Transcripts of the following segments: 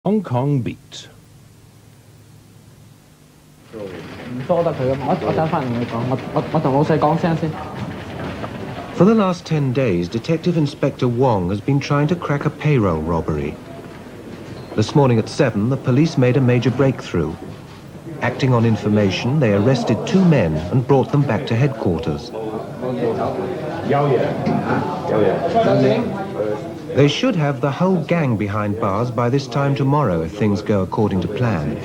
Hong Kong beat. For the last 10 days, Detective Inspector Wong has been trying to crack a payroll robbery. This morning at 7, the police made a major breakthrough. Acting on information, they arrested 2 men and brought them back to headquarters. They should have the whole gang behind bars by this time tomorrow if things go according to plan.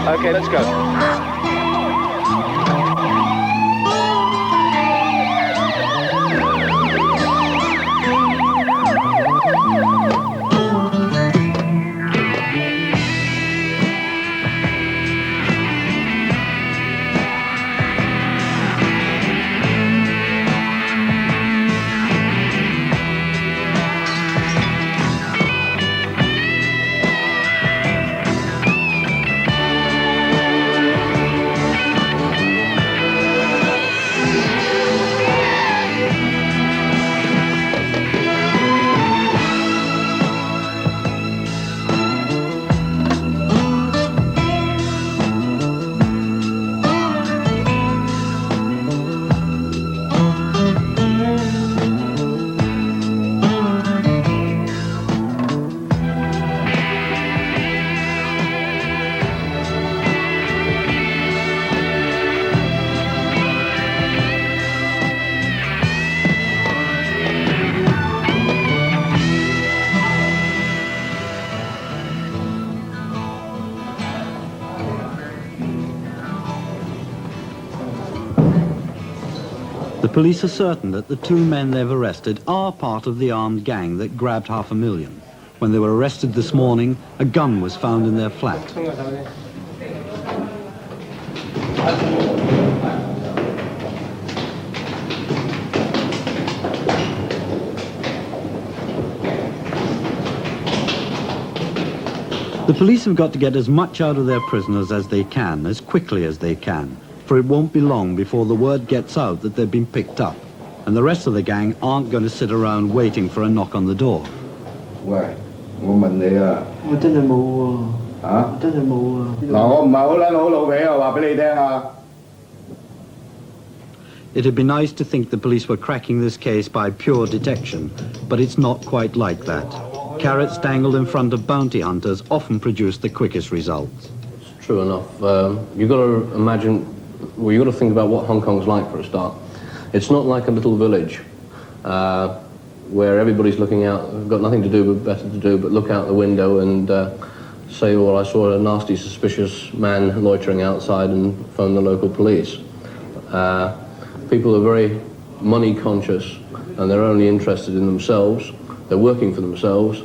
Okay, let's go. The police are certain that the 2 men they've arrested are part of the armed gang that grabbed $500,000. When they were arrested this morning, a gun was found in their flat. The police have got to get as much out of their prisoners as they can, as quickly as they can, for it won't be long before the word gets out that they've been picked up, and the rest of the gang aren't going to sit around waiting for a knock on the door. It'd be nice to think the police were cracking this case by pure detection, but it's not quite like that. Carrots dangled in front of bounty hunters often produce the quickest results. It's true enough. You've got to imagine. Well, you've got to think about what Hong Kong's like for a start. It's not like a little village where everybody's looking out, got nothing to do but better to do but look out the window and say, well, I saw a nasty, suspicious man loitering outside and phone the local police. People are very money conscious and they're only interested in themselves. They're working for themselves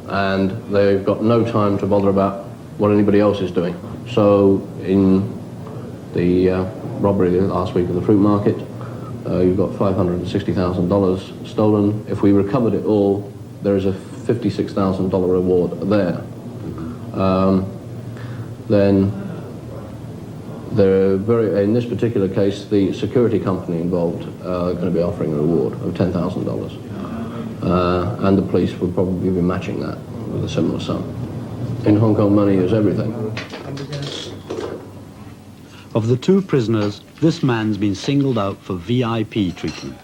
and they've got no time to bother about what anybody else is doing. So in the robbery last week of the fruit market, you've got $560,000 stolen. If we recovered it all, there is a $56,000 reward there. Then in this particular case, the security company involved are going to be offering a reward of $10,000. And the police would probably be matching that with a similar sum. In Hong Kong, money is everything. Of the 2 prisoners, this man's been singled out for VIP treatment.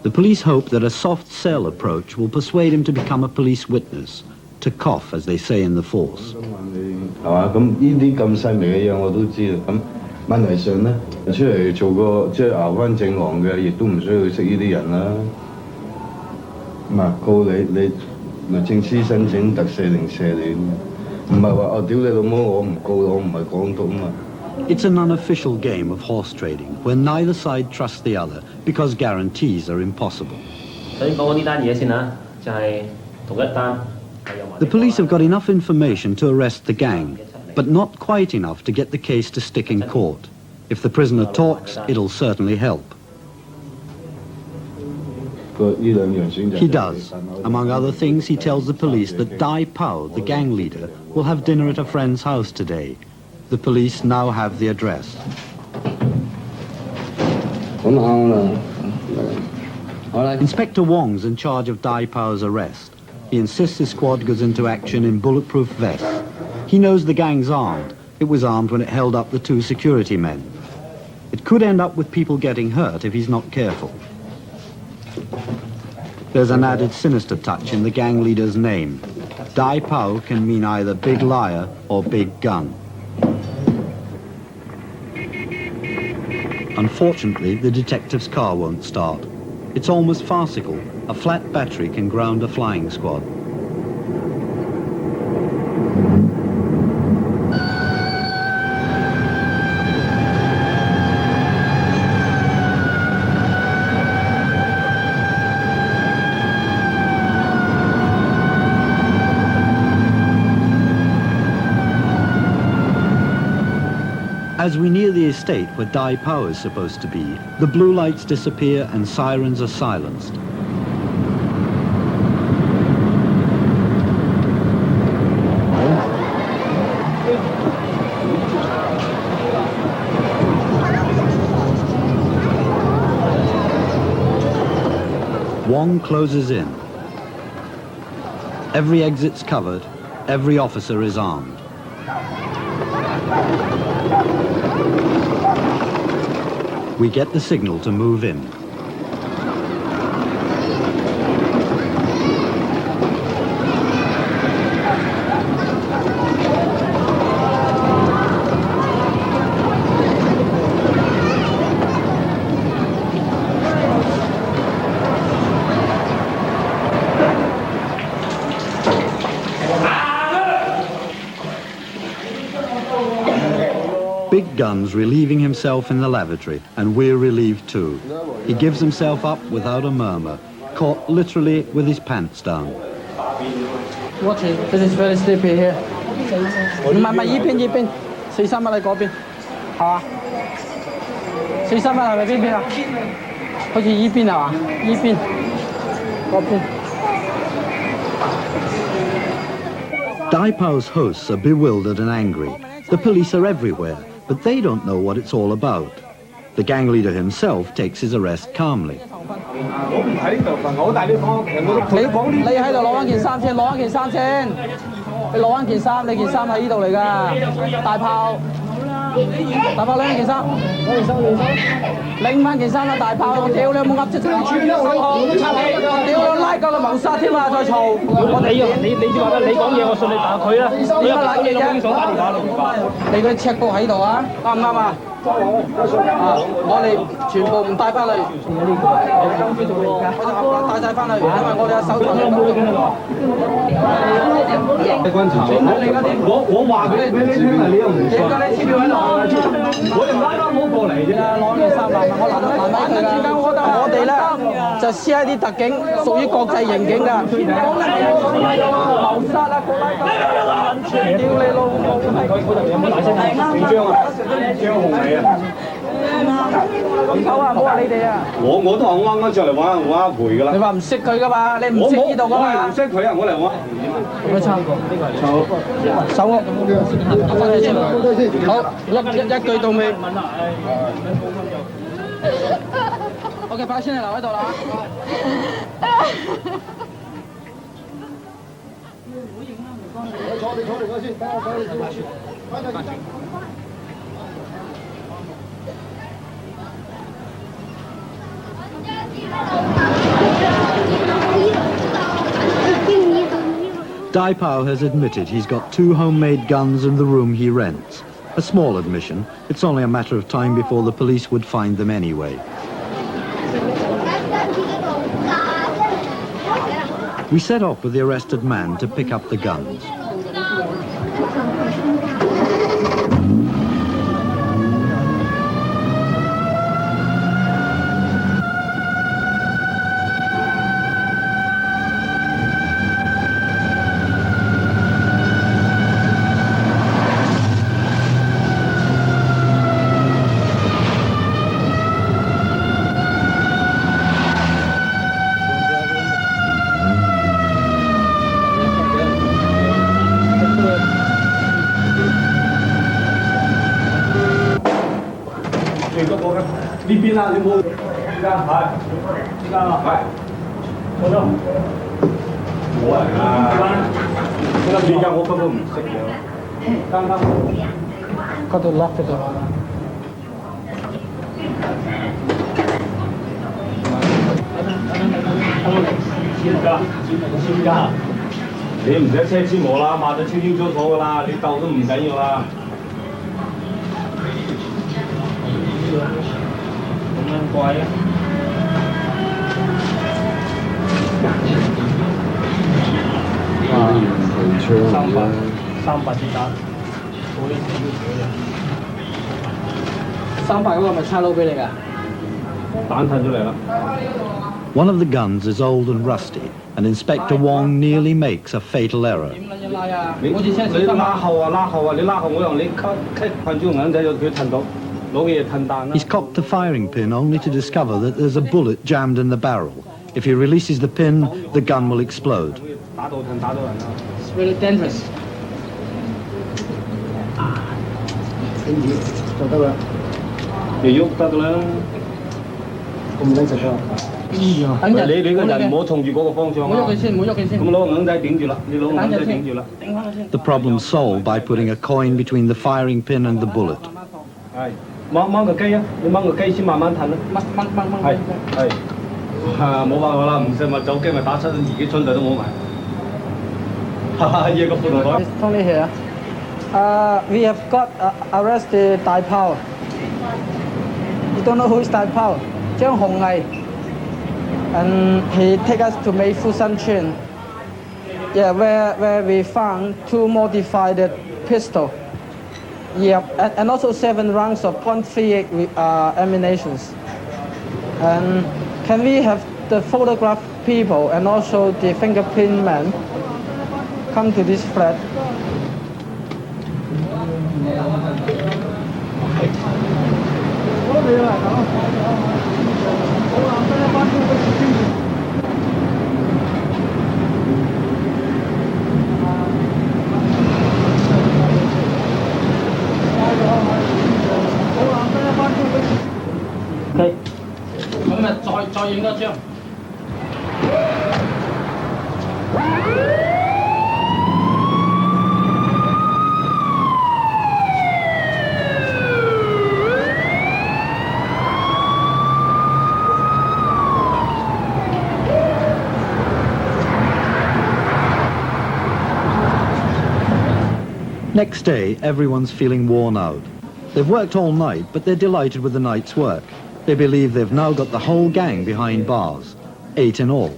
The police hope that a soft sell approach will persuade him to become a police witness, to cough, as they say in the force. It's an unofficial game of horse trading, where neither side trusts the other, because guarantees are impossible. The police have got enough information to arrest the gang, but not quite enough to get the case to stick in court. If the prisoner talks, it'll certainly help. He does. Among other things, he tells the police that Dai Pao, the gang leader, will have dinner at a friend's house today. The police now have the address. Inspector Wong's in charge of Dai Pao's arrest. He insists his squad goes into action in bulletproof vests. He knows the gang's armed. It was armed when it held up the 2 security men. It could end up with people getting hurt if he's not careful. There's an added sinister touch in the gang leader's name. Dai Pao can mean either big liar or big gun. Unfortunately, the detective's car won't start. It's almost farcical. A flat battery can ground a flying squad. As we near the estate where Dai Pao is supposed to be, the blue lights disappear and sirens are silenced. Wong closes in. Every exit's covered, every officer is armed. We get the signal to move in. Big Gun's relieving himself in the lavatory, and we're relieved too. He gives himself up without a murmur, caught literally with his pants down. Watch it. This is very sleepy here. 唔係依邊，43蚊你嗰邊，係嘛？43蚊係咪邊邊啊？好似依邊係嘛？依邊，嗰邊。Dai Pao's hosts are bewildered and angry. The police are everywhere, but they don't know what it's all about. The gang leader himself takes his arrest calmly. 你喺度攞翻件衫先，攞翻件衫先。你攞翻件衫，你件衫喺呢度嚟㗎。大炮，大炮拎件衫，拎翻件衫啦！大炮，我屌你有冇噏出嚟？屌你拉夠你謀殺添啊！再嘈，你話你講嘢，我信你打佢啊！你乜撚嘢啫？你嗰啲 check book 喺度啊？啱唔啱啊？ 我哋全部唔帶翻嚟，帶晒翻嚟，因為我哋有手頭有冇觀察，我話俾你聽啊，你又唔信？點解你黐喺度？我哋拉翻我過嚟啫，攞件衫爛，我攔得住㗎。我哋咧就 CID 特警，屬於國際刑警㗎。謀殺啊！屌你老母！有冇大聲？幾張啊？張紅嚟啊！ 咁好啊！唔好話你哋啊！我都係啱啱上嚟玩下陪㗎啦。你話唔識佢㗎嘛？你唔識呢度㗎嘛？我唔識佢啊！我嚟玩。咁樣差。手屋。好，一句到尾。OK， 把先你留喺度啦。坐嚟嗰先，等我走你先。 Dai Pao has admitted he's got 2 homemade guns in the room he rents. A small admission. It's only a matter of time before the police would find them anyway. We set off with the arrested man to pick up the guns. 最嗰個嘅呢邊啊，你冇依家係依家係好咗。我依家我根本唔識嘅，啱啱嗰度 lock 咗。簽㗎，你唔使車簽我啦，抹得清清楚楚㗎啦，你鬥都唔緊要啦。咁樣貴啊！300隻蛋，我呢啲300嗰個咪差佬俾你㗎？蛋褪出嚟啦。One of the guns is old and rusty, and Inspector Wong nearly makes a fatal error. 你拉後啊，拉後啊，你拉後我用你噴住銀仔就佢褪到，攞嘢褪彈啦。He's cocked the firing pin only to discover that there's a bullet jammed in the barrel. If he releases the pin, the gun will explode. 打到褪，打到人啦。It's really dangerous. 就得啦。你喐得㗎啦。咁撚實㗎。等陣，你個人唔好衝住嗰個方向啊！唔好喐佢先，唔好喐佢先。咁攞個銀仔頂住啦，你攞個銀仔頂住啦。頂翻佢先。The problem's solved by putting a coin between the firing pin and the bullet. 係，掹個機啊！你掹個機先慢慢褪啦。掹。係。冇辦法啦，唔使咪走機咪打親自己春袋都冇埋。哈哈，呢個褲袋袋。Tony here. We have got arrested Dai Pao. You don't know who is Dai Pao? 張紅毅 and he take us to Mei Fu San Chun. Yeah, where we found 2 modified pistol. Yeah, and also 7 rounds of .38 ammunitions. And can we have the photograph people and also the fingerprint man come to this flat? OK， 咁咪再影多張。Next day, everyone's feeling worn out. They've worked all night, but they're delighted with the night's work. They believe they've now got the whole gang behind bars, 8 in all.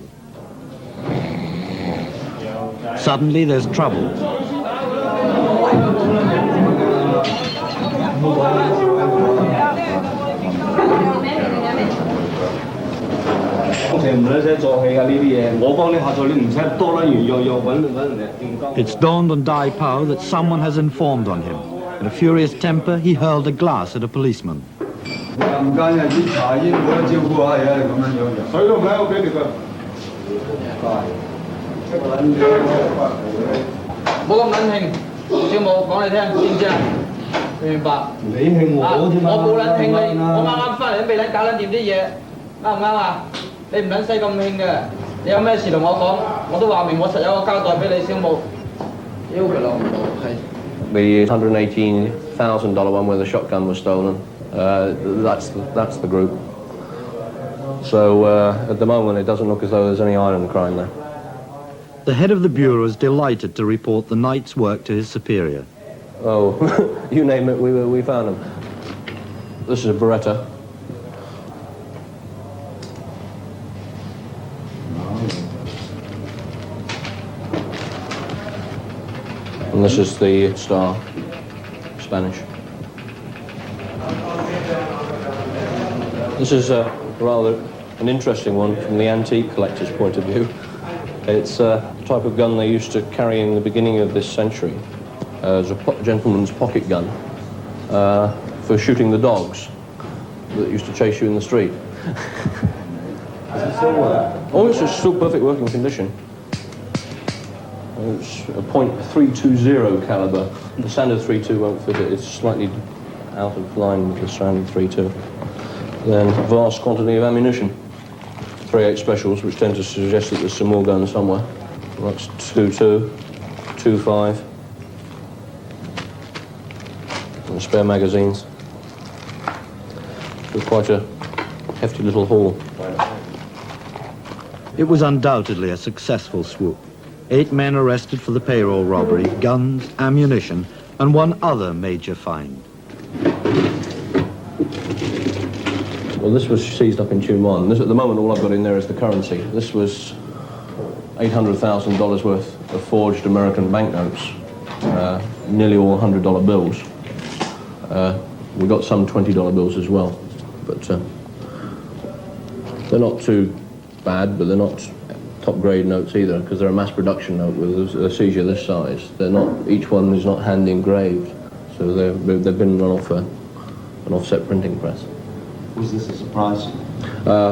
Suddenly, there's trouble. It's dawned on Dai Pao that someone has informed on him. In a furious temper, he hurled a glass at a policeman. The $118,000 one where the shotgun was stolen, that's the group. So at the moment it doesn't look as though there's any island crime there. The head of the bureau is delighted to report the night's work to his superior. Oh, you name it, we found them. This is a Beretta. And this is the Star, Spanish. This is rather an interesting one from the antique collector's point of view. It's a type of gun they used to carry in the beginning of this century as a gentleman's pocket gun for shooting the dogs that used to chase you in the street. Does it still work? Oh, it's still perfect working condition. It's a .320 caliber. The standard .32 won't fit it. It's slightly out of line with the standard 3.2. Then vast quantity of ammunition, 3.8 specials, which tend to suggest that there's some more guns somewhere. That's 2.2, 2.5, and spare magazines. So quite a hefty little haul. It was undoubtedly a successful swoop. 8 men arrested for the payroll robbery, guns, ammunition, and one other major find. Well, this was seized up in Tune 1. At the moment, all I've got in there is the currency. This was $800,000 worth of forged American banknotes, nearly all $100 bills. We got some $20 bills as well, but they're not too bad, but they're not top-grade notes either, because they're a mass production note with a seizure this size. They're not. Each one is not hand engraved, so they've been run off an offset printing press. Was this a surprise?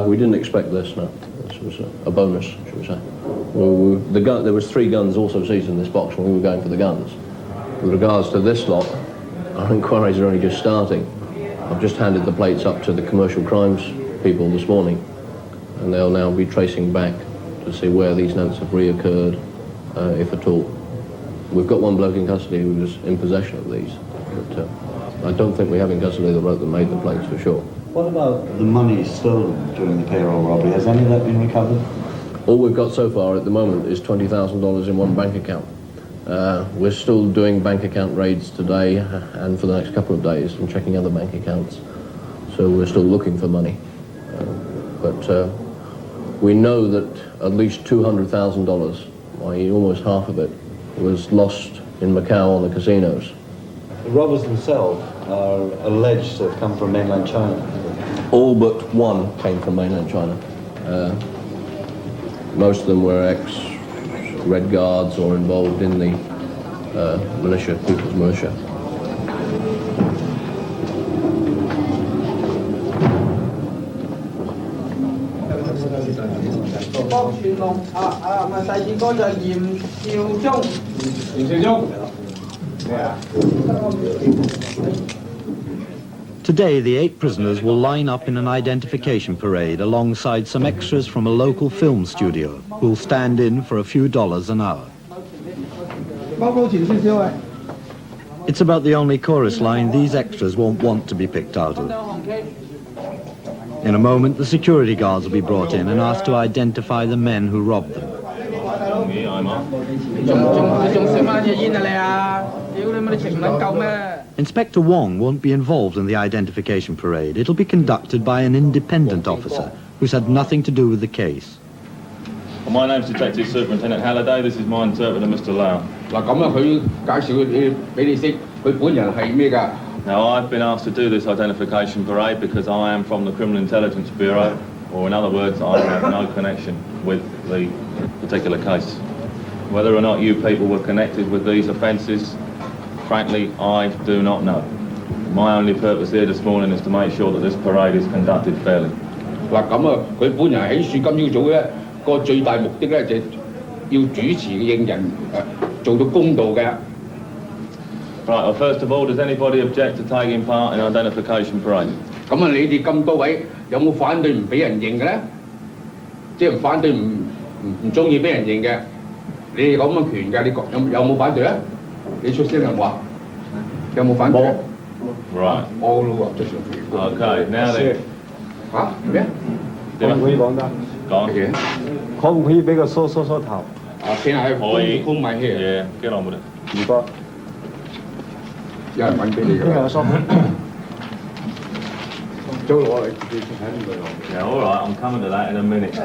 We didn't expect this. No, this was a bonus, should we say? There was 3 guns also seized in this box when we were going for the guns. With regards to this lot, our inquiries are only just starting. I've just handed the plates up to the commercial crimes people this morning, and they'll now be tracing back to see where these notes have reoccurred, if at all. We've got one bloke in custody who was in possession of these, but I don't think we have in custody the bloke that made the plates for sure. What about the money stolen during the payroll robbery? Has any of that been recovered? All we've got so far at the moment is $20,000 in one bank account. We're still doing bank account raids today and for the next couple of days and checking other bank accounts. So we're still looking for money. But we know that at least $200,000, i.e. almost half of it, was lost in Macau on the casinos. The robbers themselves are alleged to have come from mainland China. All but one came from mainland China. Most of them were ex-Red Guards or involved in the militia, People's Militia. Today, the 8 prisoners will line up in an identification parade alongside some extras from a local film studio who'll stand in for a few dollars an hour. It's about the only chorus line these extras won't want to be picked out of. In a moment, the security guards will be brought in and asked to identify the men who robbed them. Inspector Wong won't be involved in the identification parade. It'll be conducted by an independent officer who's had nothing to do with the case. Well, my name's Detective Superintendent Halliday. This is my interpreter, Mr. Lau. Now, I've been asked to do this identification parade because I am from the Criminal Intelligence Bureau, or in other words, I have no connection with the particular case. Whether or not you people were connected with these offences, frankly, I do not know. My only purpose here this morning is to make sure that this parade is conducted fairly. Right, well, first of all, does anybody object to taking part in identification parade? Right. Okay, now then. Go on. Yeah, get on with it. Yeah, all right, I'm coming to that in a minute.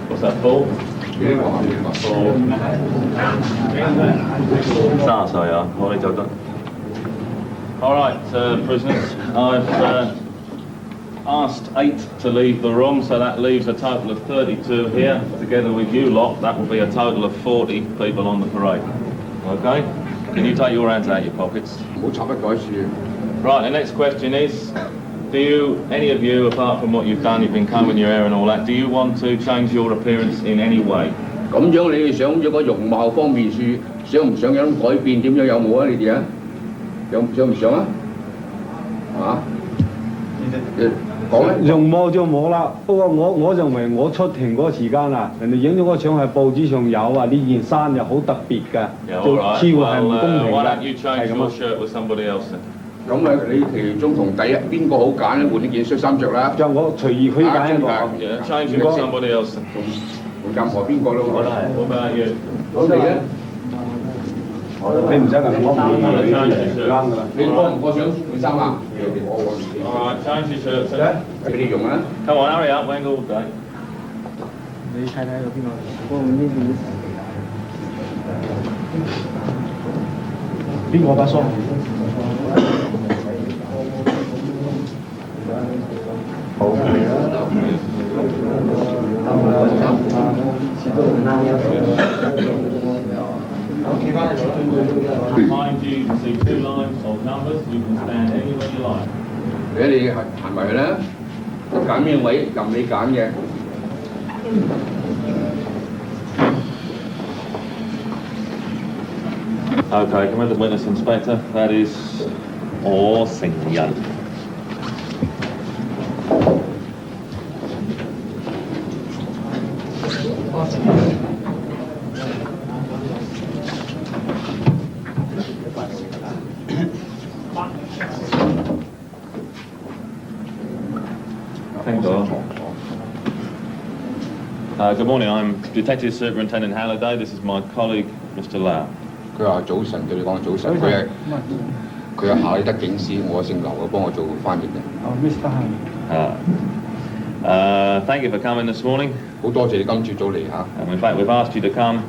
What's that for? Sao sao vậy? Thôi đi cho tôi. All right, prisoners. I've asked 8 to leave the room, so that leaves a total of 32 here. Together with you lot, that will be a total of 40 people on the parade. Okay? Can you take your hands out of your pockets? Right, the next question is, do you, any of you, apart from what you've done, you've been combing your hair and all that, do you want to change your appearance in any way? 咁樣你哋想咗個容貌方面想唔想有改變？點樣有冇啊？你哋啊，想唔想啊？啊？講咧。容貌就冇啦，不過我認為我出庭嗰個時間啊，人哋影咗個相喺報紙上有啊，呢件衫又好特別㗎，就似乎係唔公平 Why 㗎， don't you change 係咁 your 啊。shirt with somebody else then? 咁啊，你其中同第一邊個好揀咧？換呢件恤衫着啦。就我隨意區揀一個。Yeah, change it with somebody else then. 同任何邊個都好啦。What about you? 咁你咧？你唔使咁講，啱㗎啦。你過唔過想換衫啊？ Alright, change your shirt then. 俾你用啊！ Come on, hurry up, we ain't got all day. 你睇睇有邊個？我唔呢邊。邊個把梳？Behind you, you can see 2 lines of numbers. You can stand anywhere you like. 俾你行埋去啦，揀咩位任你揀嘅。Okay, come with the witness, Inspector. That is 我承認。Good morning, I'm Detective Superintendent Halliday. This is my colleague, Mr. Lau. 佢話早晨，對你講早晨。佢係夏里德警司，我姓劉，幫我做翻譯嘅。哦，Mr. Han。Thank you for coming this morning. 好多謝你今朝早嚟嚇。In fact, we've asked you to come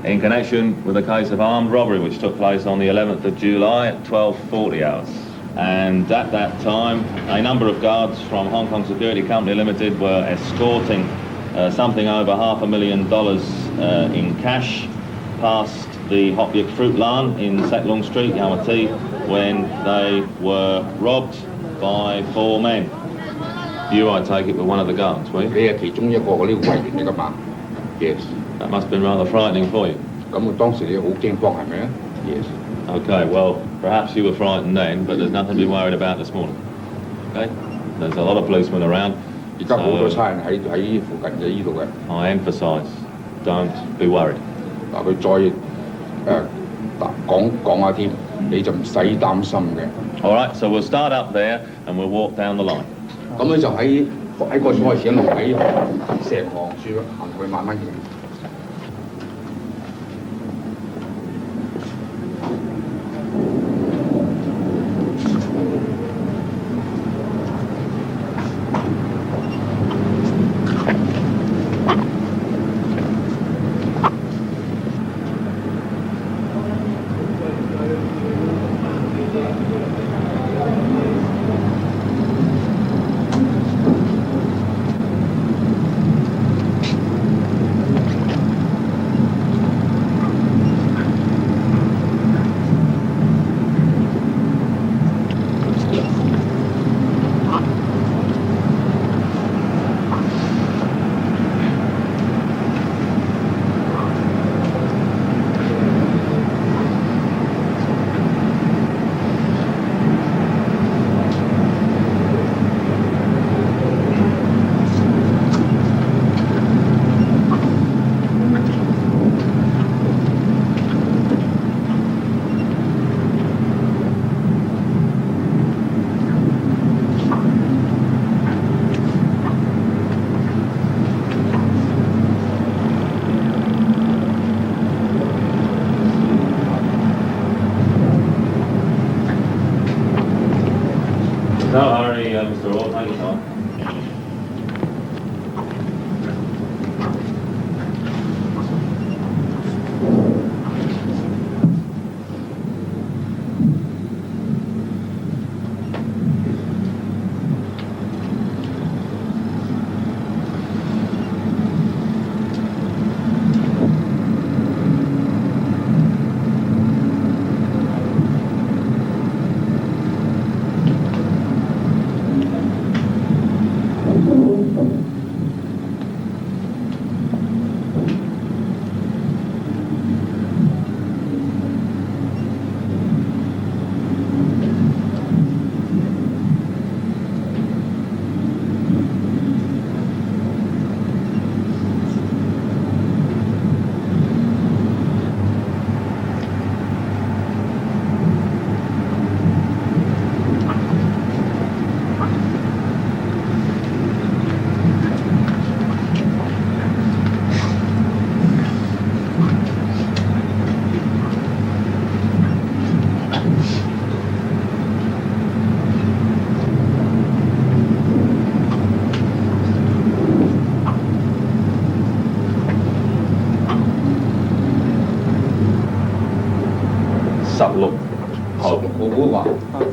in connection with a case of armed robbery which took place on the 11th of July at 12:40 hours. And at that time, a number of guards from Hong Kong Security Company Limited were escorting something over $500,000 in cash past the Hop Yip Fruit Lan in Sek Lung Street, Yamati, when they were robbed by 4 men. You, I take it, were one of the guards, were you? 你係其中一個嗰啲會員嚟㗎嘛 ？Yes。 That must have been rather frightening for you. 咁當時你好驚慌係咪啊 ？Yes。 Okay, well, perhaps you were frightened then, but there's nothing to be worried about this morning. Okay? There's a lot of policemen around. 而家好多差人喺附近嘅呢度嘅。I emphasise, don't be worried. 嗱，佢再講下添，你就唔使擔心嘅。All right, so we'll start up there and we'll walk down the line. 咁咧就喺個開始一路喺成行處行去慢慢行。No hurry, Mr. Orr, take your time.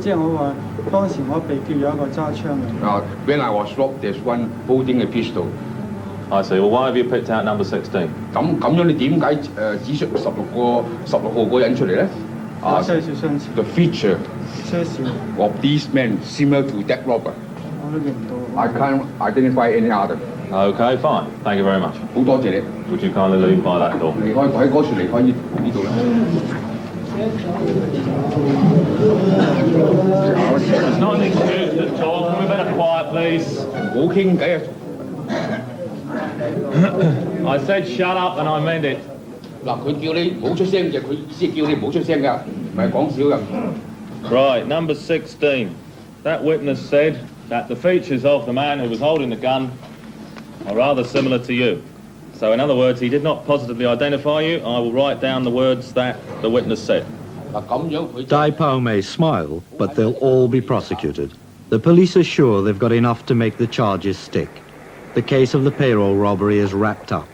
即係我話當時我被劫有一個揸槍嘅。When I was robbed, there's one holding a pistol. I see. Well, why have you picked out number 16? 咁樣你點解指出16號嗰個人出嚟咧？有些少相似。The feature 些少。of these men similar to that robber. 我都認唔到。I can't identify any other. Okay, fine. Thank you very much. 好多謝你。Would you kindly leave by that door? 離開喺嗰處離開呢度啦。It's not an excuse to talk. Can we better quiet, please? 唔好傾偈啊！ I said shut up and I meant it. 嗱，佢叫你唔好出聲嘅，佢意思係叫你唔好出聲㗎，唔係講笑㗎。Right, number 16. That witness said that the features of the man who was holding the gun are rather similar to you. So in other words, he did not positively identify you. I will write down the words that the witness said. Dai Pao may smile, but they'll all be prosecuted. The police are sure they've got enough to make the charges stick. The case of the payroll robbery is wrapped up.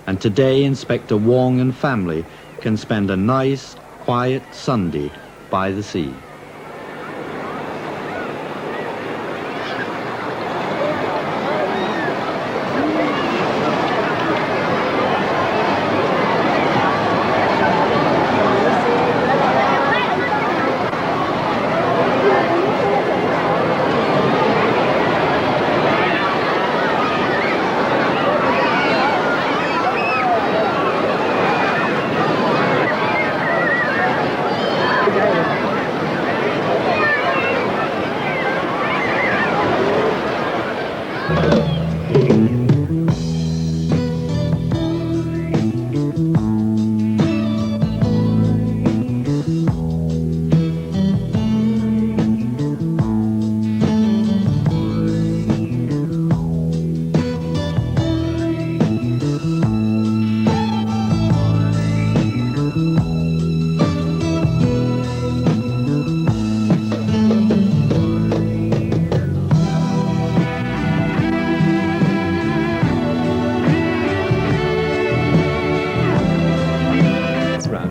And today, Inspector Wong and family can spend a nice, quiet Sunday by the sea.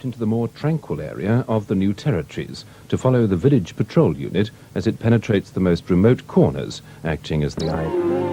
Into the more tranquil area of the new territories to follow the village patrol unit as it penetrates the most remote corners, acting as the eye.